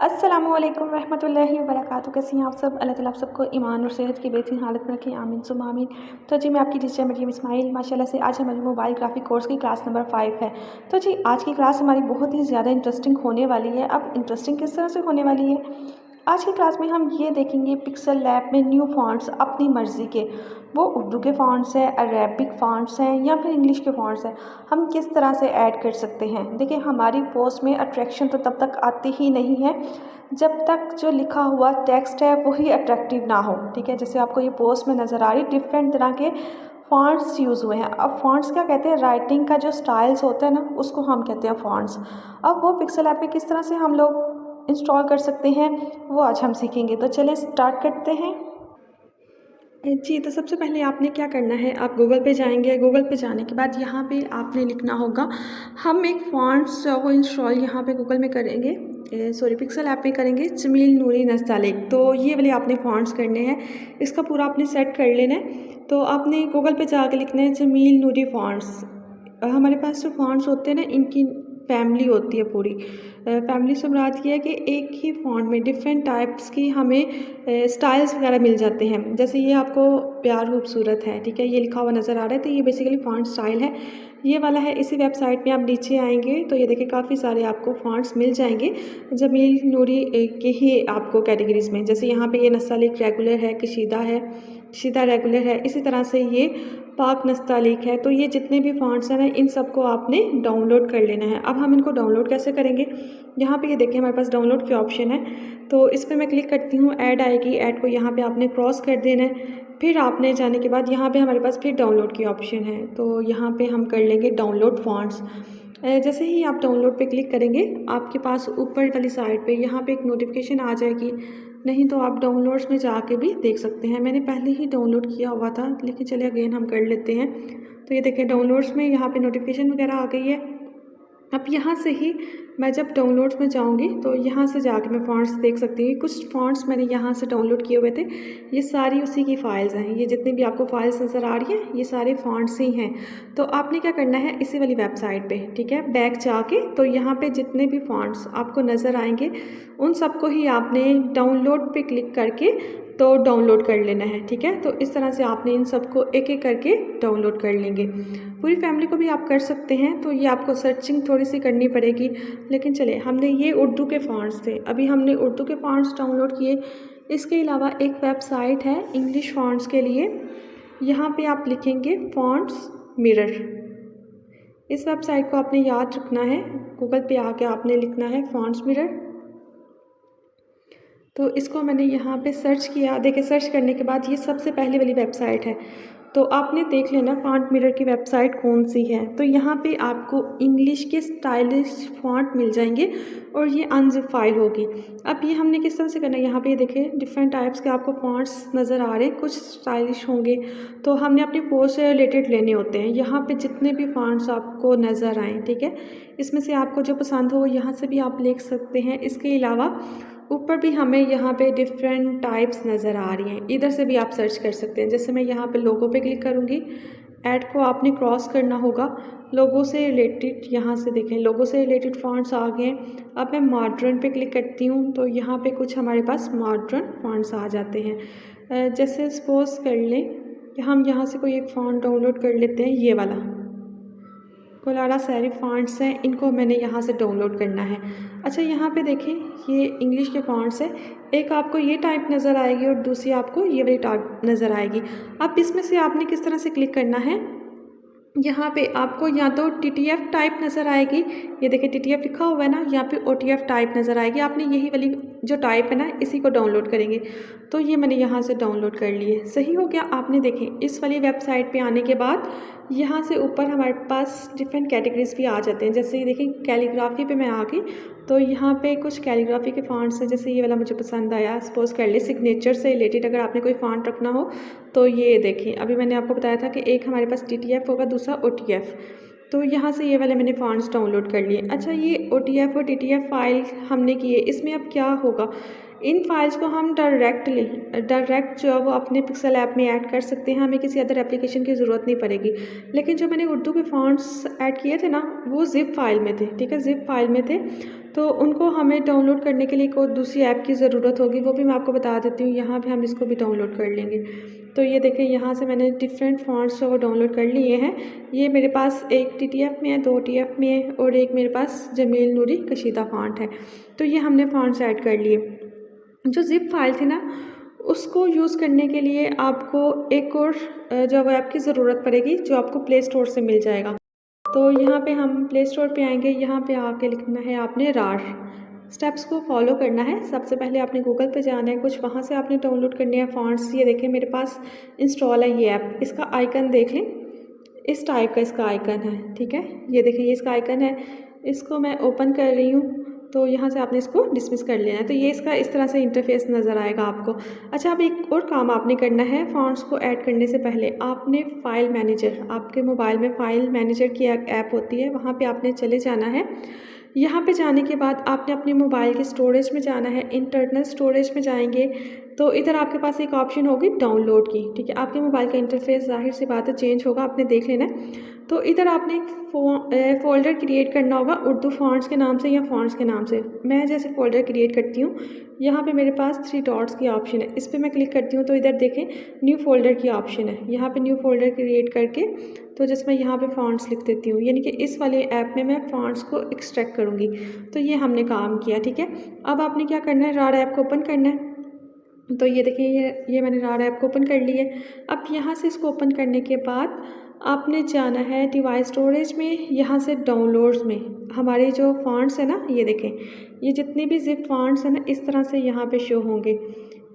अस्सलामुअलैकुम रहमतुल्लाहि व बरकातुहू। कैसी हैं आप सब? अल्लाह ताला आप सबको ईमान और सेहत की बेहतरीन हालत में रखें, आमीन सुम्मा आमीन। तो जी मैं आपकी टीचर मरियम इस्माइल माशाल्लाह से आज हमारी मोबाइल ग्राफिक कोर्स की क्लास नंबर 5 है। तो जी आज की क्लास हमारी बहुत ही ज़्यादा इंटरेस्टिंग होने वाली है। अब इंटरेस्टिंग किस तरह से होने वाली है, आज की क्लास में हम ये देखेंगे पिक्सल लैब में न्यू फ़ॉन्ट्स अपनी मर्ज़ी के, वो उर्दू के फ़ॉन्ट्स हैं, अरेबिक फ़ॉन्ट्स हैं या फिर इंग्लिश के फ़ॉन्ट्स हैं, हम किस तरह से ऐड कर सकते हैं। देखिए हमारी पोस्ट में अट्रैक्शन तो तब तक आती ही नहीं है जब तक जो लिखा हुआ टेक्स्ट है वही अट्रैक्टिव ना हो। ठीक है, जैसे आपको ये पोस्ट में नज़र आ रही डिफरेंट तरह के फ़ॉन्ट्स यूज़ हुए हैं। अब फ़ॉन्ट्स क्या कहते हैं, राइटिंग का जो स्टाइल्स होता है ना उसको हम कहते हैं फ़ॉन्ट्स। अब वो पिक्सल ऐप में किस तरह से हम लोग इंस्टॉल कर सकते हैं वो आज हम सीखेंगे। तो चलें स्टार्ट करते हैं। जी तो सबसे पहले आपने क्या करना है, आप गूगल पे जाएंगे। गूगल पे जाने के बाद यहाँ पे आपने लिखना होगा, हम एक फ़ॉन्ट्स को इंस्टॉल यहाँ पे गूगल में करेंगे, पिक्सल ऐप में करेंगे, जमील नूरी नस्तालिक। तो ये वाले आपने फ़ॉन्ट्स करने हैं, इसका पूरा आपने सेट कर लेना है। तो आपने गूगल पे जाके लिखना है जमील नूरी फ़ॉन्ट्स। हमारे पास जो फ़ॉन्ट्स होते हैं ना इनकी फैमिली होती है पूरी। फैमिली से मुराद ये है कि एक ही फ़ॉन्ट में डिफरेंट टाइप्स की हमें स्टाइल्स वगैरह मिल जाते हैं। जैसे ये आपको प्यार खूबसूरत है, ठीक है, ये लिखा हुआ नज़र आ रहा है, तो ये बेसिकली फ़ॉन्ट स्टाइल है, ये वाला है। इसी वेबसाइट में आप नीचे आएंगे तो ये देखिए काफ़ी सारे आपको फ़ॉन्ट्स मिल जाएंगे जमील नूरी के ही आपको कैटेगरीज़ में। जैसे यहाँ पे ये नस्तालिक रेगुलर है, कशीदा रेगुलर है, इसी तरह से ये पाक नस्तालिक है। तो ये जितने भी फ़ॉन्ट्स हैं ना इन सबको आपने डाउनलोड कर लेना है। अब हम इनको डाउनलोड कैसे करेंगे, यहाँ पे ये देखिए हमारे पास डाउनलोड की ऑप्शन है, तो इस पर मैं क्लिक करती हूँ, ऐड आएगी, ऐड को यहाँ पे आपने क्रॉस कर देना है। फिर आपने जाने के बाद यहाँ पे हमारे पास फिर डाउनलोड की ऑप्शन है, तो यहाँ पे हम कर लेंगे डाउनलोड फ़ॉन्ट्स। जैसे ही आप डाउनलोड पे क्लिक करेंगे आपके पास ऊपर वाली साइड पे यहाँ पे एक नोटिफिकेशन आ जाएगी, नहीं तो आप डाउनलोड्स में जाके भी देख सकते हैं। मैंने पहले ही डाउनलोड किया हुआ था लेकिन चलिए अगेन हम कर लेते हैं। तो ये देखें डाउनलोड्स में यहाँ पे नोटिफिकेशन वगैरह आ गई है। अब यहाँ से ही मैं जब डाउनलोड्स में जाऊँगी तो यहाँ से जाके मैं फ़ॉन्ट्स देख सकती हूँ। कुछ फ़ॉन्ट्स मैंने यहाँ से डाउनलोड किए हुए थे, ये सारी उसी की फ़ाइल्स हैं। ये जितनी भी आपको फ़ाइल्स नज़र आ रही हैं ये सारे फ़ॉन्ट्स ही हैं। तो आपने क्या करना है, इसी वाली वेबसाइट पे, ठीक है, बैक जाके तो यहाँ पे जितने भी फ़ॉन्ट्स आपको नज़र आएंगे उन सबको ही आपने डाउनलोड पे क्लिक करके तो डाउनलोड कर लेना है। ठीक है, तो इस तरह से आपने इन सबको एक एक करके डाउनलोड कर लेंगे। पूरी फैमिली को भी आप कर सकते हैं, तो ये आपको सर्चिंग थोड़ी सी करनी पड़ेगी। लेकिन चले, हमने ये उर्दू के फ़ॉन्ट्स थे, अभी हमने उर्दू के फ़ॉन्ट्स डाउनलोड किए। इसके अलावा एक वेबसाइट है इंग्लिश फ़ॉन्ट्स के लिए, यहाँ पे आप लिखेंगे फ़ॉन्ट्स मिरर। इस वेबसाइट को आपने याद रखना है, गूगल पे आके आपने लिखना है फ़ॉन्ट्स मिरर। तो इसको मैंने यहाँ पे सर्च किया, देखिए सर्च करने के बाद ये सबसे पहले वाली वेबसाइट है, तो आपने देख लेना फ़ॉन्ट मिरर की वेबसाइट कौन सी है। तो यहाँ पे आपको इंग्लिश के स्टाइलिश फ़ॉन्ट मिल जाएंगे और ये अनज़िप फाइल होगी। अब ये हमने किस तरह से करना है, यहाँ पे देखें डिफरेंट टाइप्स के आपको फ़ॉन्ट्स नज़र आ रहे हैं, कुछ स्टाइलिश होंगे, तो हमने अपनी पोस्ट से रिलेटेड लेने होते हैं। यहाँ पे जितने भी फ़ॉन्ट्स आपको नज़र आएँ, ठीक है, इसमें से आपको जो पसंद हो यहाँ से भी आप लिख सकते हैं। इसके अलावा ऊपर भी हमें यहाँ पे डिफरेंट टाइप्स नज़र आ रही हैं, इधर से भी आप सर्च कर सकते हैं। जैसे मैं यहाँ पे लोगो पे क्लिक करूँगी, ऐड को आपने क्रॉस करना होगा, लोगो से रिलेटेड यहाँ से देखें लोगो से रिलेटेड फ़ॉन्ट्स आ गए हैं। अब मैं मॉडर्न पे क्लिक करती हूँ तो यहाँ पे कुछ हमारे पास मॉडर्न फ़ॉन्ट्स आ जाते हैं। जैसे सपोज कर लें कि हम यहाँ से कोई एक फ़ॉन्ट डाउनलोड कर लेते हैं, ये वाला कोलारा सेरिफ फ़ॉन्ट्स हैं, इनको मैंने यहाँ से डाउनलोड करना है। अच्छा यहाँ पे देखें ये इंग्लिश के फ़ॉन्ट्स हैं, एक आपको ये टाइप नज़र आएगी और दूसरी आपको ये वाली टाइप नज़र आएगी। अब इसमें से आपने किस तरह से क्लिक करना है, यहाँ पे आपको या तो TTF टाइप नज़र आएगी, ये देखिए TTF लिखा हुआ है ना, यहाँ पे OTF टाइप नज़र आएगी। आपने यही वाली जो टाइप है ना इसी को डाउनलोड करेंगे। तो ये मैंने यहाँ से डाउनलोड कर लिए, सही हो गया। आपने देखें इस वाली वेबसाइट पे आने के बाद यहाँ से ऊपर हमारे पास डिफरेंट कैटेगरीज भी आ जाते हैं। जैसे देखें कैलीग्राफी पे मैं आ गई, तो यहाँ पे कुछ कैलीग्राफी के फ़ॉन्ट्स हैं, जैसे ये वाला मुझे पसंद आया। सपोज़ कर ले सिग्नेचर से रिलेटेड अगर आपने कोई फ़ॉन्ट रखना हो तो ये देखें, अभी मैंने आपको बताया था कि एक हमारे पास TTF होगा, दूसरा OTF, तो यहाँ से ये वाले मैंने फ़ॉन्ट्स डाउनलोड कर लिए। अच्छा ये OTF और TTF फाइल हमने किए, इसमें अब क्या होगा, इन फाइल्स को हम डायरेक्ट जो है वो अपने पिक्सल ऐप में ऐड कर सकते हैं, हमें किसी अदर एप्लीकेशन की ज़रूरत नहीं पड़ेगी। लेकिन जो मैंने उर्दू के फ़ॉन्ट्स ऐड किए थे ना, वो ज़िप फाइल में थे, ठीक है, ज़िप फाइल में थे, तो उनको हमें डाउनलोड करने के लिए कोई दूसरी ऐप की ज़रूरत होगी, वो भी मैं आपको बता देती हूँ। यहाँ पे हम इसको भी डाउनलोड कर लेंगे। तो ये देखें, यहाँ से मैंने डिफरेंट फ़ॉन्ट्स वो डाउनलोड कर लिए हैं। ये मेरे पास एक TTF में है, 2 TF में है और एक मेरे पास जमील नूरी कशीदा फ़ॉन्ट है। तो ये हमने फ़ॉन्ट्स ऐड कर लिए। जो ज़िप फाइल थी ना, उसको यूज़ करने के लिए आपको एक और जो ऐप की ज़रूरत पड़ेगी, जो आपको प्ले स्टोर से मिल जाएगा। तो यहाँ पे हम प्ले स्टोर पे आएंगे, यहाँ पे आके लिखना है आपने रार। स्टेप्स को फॉलो करना है। सबसे पहले आपने गूगल पे जाना है, कुछ वहाँ से आपने डाउनलोड करने हैं फ़ॉन्ट्स। ये देखें मेरे पास इंस्टॉल है ये ऐप, इसका आइकन देख लें, इस टाइप का इसका आइकन है, ठीक है। ये देखिए ये इसका आइकन है, इसको मैं ओपन कर रही हूँ। तो यहाँ से आपने इसको डिसमिस कर लेना है। तो ये इसका इस तरह से इंटरफेस नज़र आएगा आपको। अच्छा, अब एक और काम आपने करना है, फ़ॉन्ट्स को ऐड करने से पहले आपने फ़ाइल मैनेजर, आपके मोबाइल में फ़ाइल मैनेजर की एक ऐप होती है, वहाँ पे आपने चले जाना है। यहाँ पे जाने के बाद आपने अपने मोबाइल के स्टोरेज में जाना है, इंटरनल स्टोरेज में जाएंगे तो इधर आपके पास एक ऑप्शन होगी डाउनलोड की, ठीक है। आपके मोबाइल का इंटरफेस जाहिर सी बात है चेंज होगा, आपने देख लेना है। तो इधर आपने एक फ़ोल्डर क्रिएट करना होगा उर्दू फ़ॉन्ट्स के नाम से या फ़ॉन्ट्स के नाम से। मैं जैसे फ़ोल्डर क्रिएट करती हूँ, यहाँ पे मेरे पास 3 डॉट्स की ऑप्शन है, इस पर मैं क्लिक करती हूँ तो इधर देखें न्यू फ़ोल्डर की ऑप्शन है। यहाँ पे न्यू फ़ोल्डर क्रिएट करके तो जिसमें यहाँ पे फ़ॉन्ट्स लिख देती हूँ, यानी कि इस वाले ऐप में मैं फ़ॉन्ट्स को एक्सट्रैक्ट करूँगी। तो ये हमने काम किया, ठीक है। अब आपने क्या करना है, रार ऐप को ओपन करना है। तो ये देखिए ये मैंने रार ऐप को ओपन कर लिया है। अब यहाँ से इसको ओपन करने के बाद आपने जाना है डिवाइस स्टोरेज में, यहाँ से डाउनलोड्स में हमारे जो फ़ॉन्ट्स है ना, ये देखें ये जितने भी ज़िप फ़ॉन्ट्स हैं ना, इस तरह से यहाँ पे शो होंगे।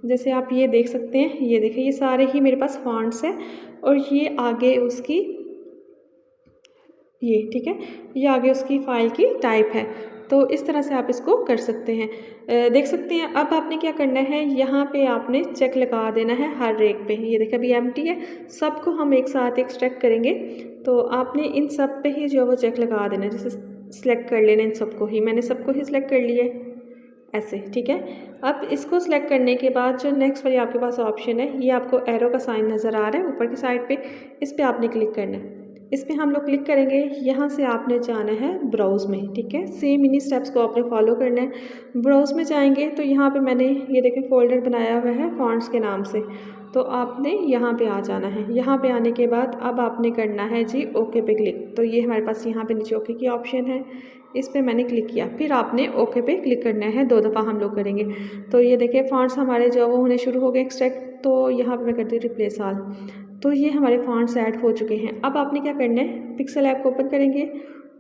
जैसे आप ये देख सकते हैं, ये देखें ये सारे ही मेरे पास फ़ॉन्ट्स हैं और ये आगे उसकी ये, ठीक है, ये आगे उसकी फ़ाइल की टाइप है। तो इस तरह से आप इसको कर सकते हैं, देख सकते हैं। अब आपने क्या करना है, यहाँ पे आपने चेक लगा देना है हर एक पे। ये देखिए अभी एम्प्टी है, सबको हम एक साथ एक्सट्रैक्ट करेंगे तो आपने इन सब पे ही जो है वो चेक लगा देना है। जैसे सिलेक्ट कर लेना इन सबको ही, मैंने सबको ही सिलेक्ट कर लिया है ऐसे, ठीक है। अब इसको सिलेक्ट करने के बाद जो नेक्स्ट वाली आपके पास ऑप्शन है, ये आपको एरो का साइन नज़र आ रहा है ऊपर की साइड पे, इस पर आपने क्लिक करना है। इस पर हम लोग क्लिक करेंगे, यहाँ से आपने जाना है ब्राउज़ में, ठीक है। सेम इन्हीं स्टेप्स को आपने फॉलो करना है। ब्राउज़ में जाएंगे तो यहाँ पे मैंने ये देखें फ़ोल्डर बनाया हुआ है फ़ॉन्ट्स के नाम से, तो आपने यहाँ पे आ जाना है। यहाँ पे आने के बाद अब आपने करना है जी ओके पे क्लिक। तो ये हमारे पास यहाँ पे नीचे ओके की ऑप्शन है, इस पर मैंने क्लिक किया, फिर आपने ओके पे क्लिक करना है, 2 दफ़ा हम लोग करेंगे। तो ये देखिए फ़ॉन्ट्स हमारे जो वो होने शुरू हो गए एक्सट्रैक्ट। तो यहाँ पे मैं करती हूँ रिप्लेस ऑल, तो ये हमारे फ़ॉन्ट्स ऐड हो चुके हैं। अब आपने क्या करना है, पिक्सल ऐप को ओपन करेंगे।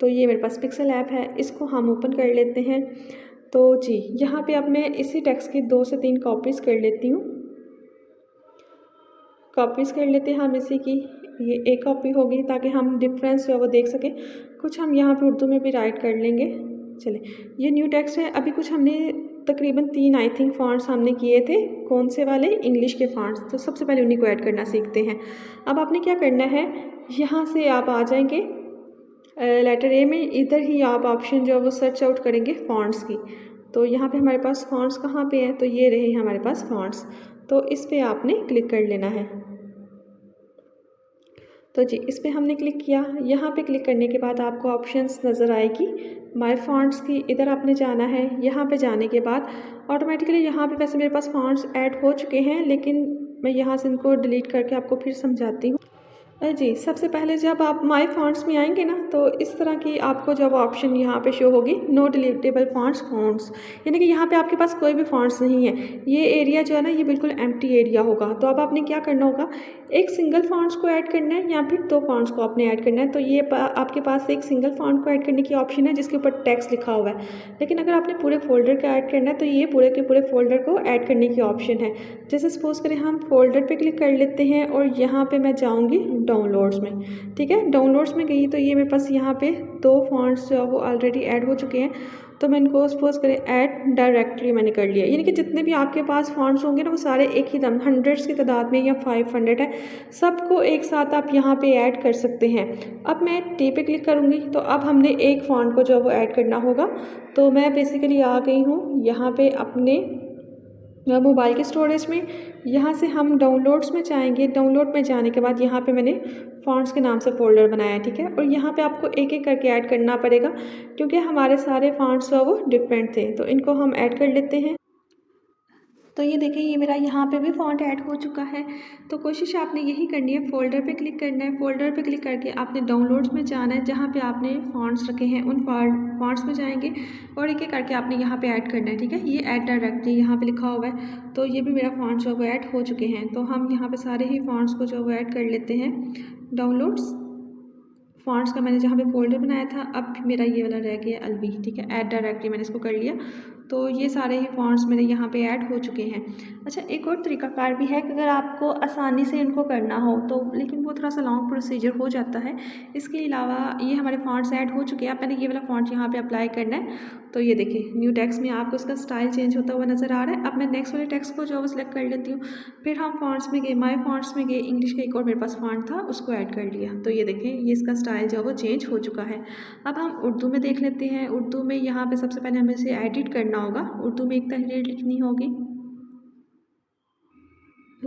तो ये मेरे पास पिक्सल ऐप है, इसको हम ओपन कर लेते हैं। तो जी यहाँ पे अब मैं इसी टेक्स्ट की 2 से 3 कॉपीज़ कर लेती हूँ, कॉपीज़ कर लेते हैं हम इसी की। ये एक कॉपी होगी ताकि हम डिफरेंस जो है वो देख सकें। कुछ हम यहाँ पे उर्दू में भी राइट कर लेंगे। चले, ये न्यू टेक्स्ट है। अभी कुछ हमने तकरीबन 3 आई थिंक फ़ॉन्ट्स हमने किए थे, कौन से वाले, इंग्लिश के फ़ॉन्ट्स। तो सबसे पहले उन्हीं को ऐड करना सीखते हैं। अब आपने क्या करना है, यहाँ से आप आ जाएंगे लेटर ए में, इधर ही आप ऑप्शन जो है वो सर्च आउट करेंगे फ़ॉन्ट्स की। तो यहाँ पे हमारे पास फ़ॉन्ट्स कहाँ पे हैं, तो ये रहे हमारे पास फ़ॉन्ट्स। तो इस पर आपने क्लिक कर लेना है। तो जी इस पर हमने क्लिक किया। यहाँ पे क्लिक करने के बाद आपको ऑप्शंस नज़र आएगी माय फ़ॉन्ट्स की, इधर आपने जाना है। यहाँ पे जाने के बाद ऑटोमेटिकली यहाँ पे वैसे मेरे पास फ़ॉन्ट्स ऐड हो चुके हैं, लेकिन मैं यहाँ से इनको डिलीट करके आपको फिर समझाती हूँ। जी सबसे पहले जब आप माय फ़ॉन्ट्स में आएंगे ना, तो इस तरह की आपको जब ऑप्शन यहाँ पे शो होगी नो डिलीटेबल फ़ॉन्ट्स, यानी कि यहाँ पे आपके पास कोई भी फ़ॉन्ट्स नहीं है। ये एरिया जो है ना, ये बिल्कुल एम्प्टी एरिया होगा। तो अब आपने क्या करना होगा, एक सिंगल फ़ॉन्ट्स को ऐड करना है या फिर 2 फ़ॉन्ट्स को आपने ऐड करना है। तो ये आपके पास एक सिंगल फ़ॉन्ट को ऐड करने की ऑप्शन है जिसके ऊपर टेक्स्ट लिखा हुआ है, लेकिन अगर आपने पूरे फ़ोल्डर का ऐड करना है तो ये पूरे के पूरे फ़ोल्डर को ऐड करने की ऑप्शन है। जैसे सपोज़ करें हम फ़ोल्डर पर क्लिक कर लेते हैं और यहाँ पर मैं जाऊँगी डाउनलोड्स में, ठीक है। डाउनलोड्स में गई तो ये मेरे पास यहाँ पे 2 फ़ॉन्ट्स जो वो ऑलरेडी ऐड हो चुके हैं। तो मैं इनको सपोज़ करें ऐड डायरेक्टली मैंने कर लिया, यानी कि जितने भी आपके पास फ़ॉन्ट्स होंगे ना, वो सारे एक ही दम हंड्रेड्स की तादाद में या 500 है, सबको एक साथ आप यहाँ पे ऐड कर सकते हैं। अब मैं टी पे क्लिक करूँगी तो अब हमने एक फ़ॉन्ट को जो वो ऐड करना होगा। तो मैं बेसिकली आ गई हूँ यहाँ पे अपने मोबाइल के स्टोरेज में। यहाँ से हम डाउनलोड्स में जाएंगे। डाउनलोड में जाने के बाद यहाँ पे मैंने फ़ॉन्ट्स के नाम से फ़ोल्डर बनाया है, ठीक है। और यहाँ पे आपको एक एक करके ऐड करना पड़ेगा क्योंकि हमारे सारे फ़ॉन्ट्स जो वो डिफरेंट थे, तो इनको हम ऐड कर लेते हैं। तो ये देखिए, ये मेरा यहाँ पे भी फ़ॉन्ट ऐड हो चुका है। तो कोशिश आपने यही करनी है, फ़ोल्डर पे क्लिक करना है। फ़ोल्डर पे क्लिक करके आपने डाउनलोड्स में जाना है, जहाँ पे आपने फ़ॉन्ट्स रखे हैं उन फ़ॉन्ट्स में जाएंगे और एक एक करके आपने यहाँ पे ऐड करना है, ठीक है। ये ऐड डायरेक्टली यहाँ पे लिखा हुआ है, तो ये भी मेरा फ़ॉन्ट्स जो है ऐड हो चुके हैं। तो हम यहाँ पर सारे ही फ़ॉन्ट्स को जो है ऐड कर लेते हैं। डाउनलोड्स फ़ॉन्ट्स का मैंने जहाँ पे फ़ोल्डर बनाया था, अब मेरा ये वाला रह गया अलवी, ठीक है। ऐड डायरेक्टली मैंने इसको कर लिया, तो ये सारे ही फ़ॉन्ट्स मेरे यहाँ पे ऐड हो चुके हैं। अच्छा, एक और तरीकाकार भी है कि अगर आपको आसानी से इनको करना हो तो, लेकिन वो थोड़ा सा लॉन्ग प्रोसीजर हो जाता है। इसके अलावा ये हमारे फ़ॉन्ट्स ऐड हो चुके हैं। अब मैंने ये वाला फ़ॉन्ट यहाँ पे अप्लाई करना है। तो ये देखिए, न्यू टेक्स्ट में आपको इसका स्टाइल चेंज होता हुआ नज़र आ रहा है। अब मैं नेक्स्ट वाले टेक्स्ट को जो है सिलेक्ट कर लेती हूँ। फिर हम फ़ॉन्ट्स में गए, माय फ़ॉन्ट्स में गए, इंग्लिश का एक और मेरे पास फ़ॉन्ट था, उसको ऐड कर लिया। तो ये देखें, ये इसका स्टाइल जो है वो चेंज हो चुका है। अब हम उर्दू में देख लेते हैं। उर्दू में यहाँ पे सबसे पहले हमें इसे एडिट करना होगा। उर्दू में एक तहरीर लिखनी होगी।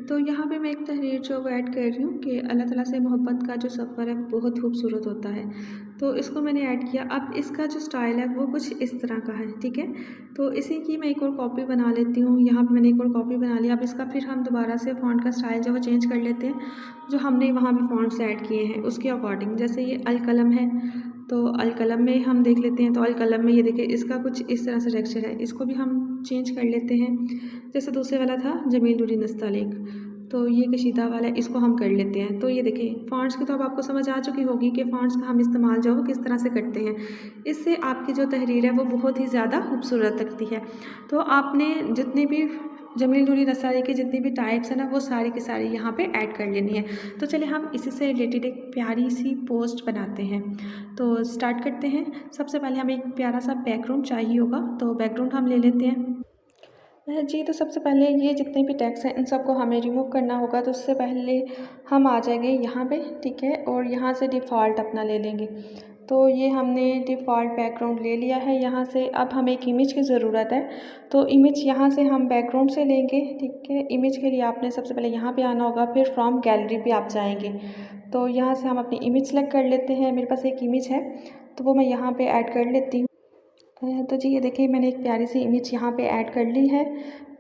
तो यहाँ पे मैं एक तहरीर जो वो ऐड कर रही हूँ कि अल्लाह ताला से मोहब्बत का जो सफ़र है वो बहुत खूबसूरत होता है। तो इसको मैंने ऐड किया। अब इसका जो स्टाइल है वो कुछ इस तरह का है, ठीक है। तो इसी की मैं एक और कॉपी बना लेती हूँ। यहाँ पे मैंने एक और कॉपी बना लिया। अब इसका फिर हम दोबारा से फ़ॉन्ट का स्टाइल जो वो चेंज कर लेते हैं, जो हमने वहाँ पे फ़ॉन्ट्स ऐड किए हैं उसके अकॉर्डिंग। जैसे ये अल कलम है, तो अल कलम में हम देख लेते हैं। तो अल कलम में ये देखिए, इसका कुछ इस तरह से टेक्सचर है, इसको भी हम चेंज कर लेते हैं। जैसे दूसरे वाला था जमील नूरी नस्तालिक, तो ये कशीदा वाला है, इसको हम कर लेते हैं। तो ये देखें, फ़ॉन्ट्स की तो अब आपको समझ आ चुकी होगी कि फ़ॉन्ट्स का हम इस्तेमाल जो है वो किस तरह से करते हैं। इससे आपकी जो तहरीर है वो बहुत ही ज़्यादा खूबसूरत लगती है। तो आपने जितने भी जमील नूरी नस्ताली के जितनी भी टाइप्स हैं ना, वो सारी की सारी यहाँ पे ऐड कर लेनी है। तो चलिए हम इसी से रिलेटेड एक प्यारी सी पोस्ट बनाते हैं। तो स्टार्ट करते हैं। सबसे पहले हमें एक प्यारा सा बैकग्राउंड चाहिए होगा, तो बैकग्राउंड हम ले लेते हैं। जी, तो सबसे पहले ये जितने भी टैग्स हैं इन सबको हमें रिमूव करना होगा। तो उससे पहले हम आ जाएंगे यहाँ पे, ठीक है, और यहाँ से डिफ़ॉल्ट अपना ले लेंगे। तो ये हमने डिफ़ॉल्ट बैकग्राउंड ले लिया है यहाँ से। अब हमें एक इमेज की ज़रूरत है, तो इमेज यहाँ से हम बैकग्राउंड से लेंगे, ठीक है। इमेज के लिए आपने सबसे पहले यहाँ पे आना होगा, फिर फ्रॉम गैलरी पे आप जाएंगे। तो यहाँ से हम अपनी इमेज सेलेक्ट कर लेते हैं। मेरे पास एक इमेज है, तो वो मैं यहाँ पर ऐड कर लेती हूँ। तो जी, ये देखिए, मैंने एक प्यारी सी इमेज यहाँ पे ऐड कर ली है।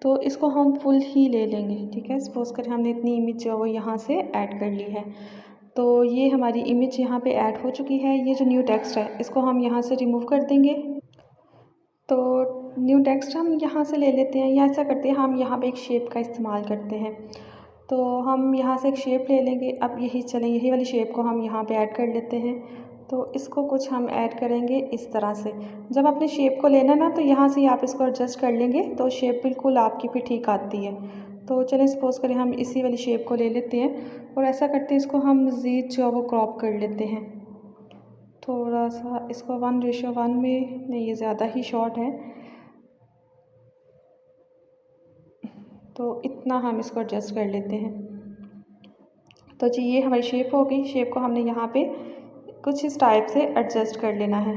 तो इसको हम फुल ही ले लेंगे, ठीक है। सपोज़ करें हमने इतनी इमेज जो है वो यहाँ से ऐड कर ली है। तो ये हमारी इमेज यहाँ पे ऐड हो चुकी है। ये जो न्यू टेक्स्ट है इसको हम यहाँ से रिमूव कर देंगे। तो न्यू टेक्स्ट हम यहाँ से ले लेते हैं, या ऐसा करते हैं हम यहाँ पे एक शेप का इस्तेमाल करते हैं। तो हम यहाँ से एक शेप ले लेंगे। अब यही चलें, यही वाली शेप को हम यहाँ पे ऐड कर लेते हैं। तो इसको कुछ हम ऐड करेंगे इस तरह से। जब अपने शेप को लेना ना, तो यहाँ से आप इसको एडजस्ट कर लेंगे तो शेप बिल्कुल आपकी भी ठीक आती है। तो चलें, सपोज़ करें हम इसी वाली शेप को ले लेते हैं और ऐसा करते हैं इसको हम मज़ीद जो है वो क्रॉप कर लेते हैं। थोड़ा सा इसको 1:1 में, नहीं ये ज़्यादा ही शॉर्ट है, तो इतना हम इसको एडजस्ट कर लेते हैं। तो जी, ये हमारी शेप हो गई। शेप को हमने यहाँ पे कुछ इस टाइप से एडजस्ट कर लेना है।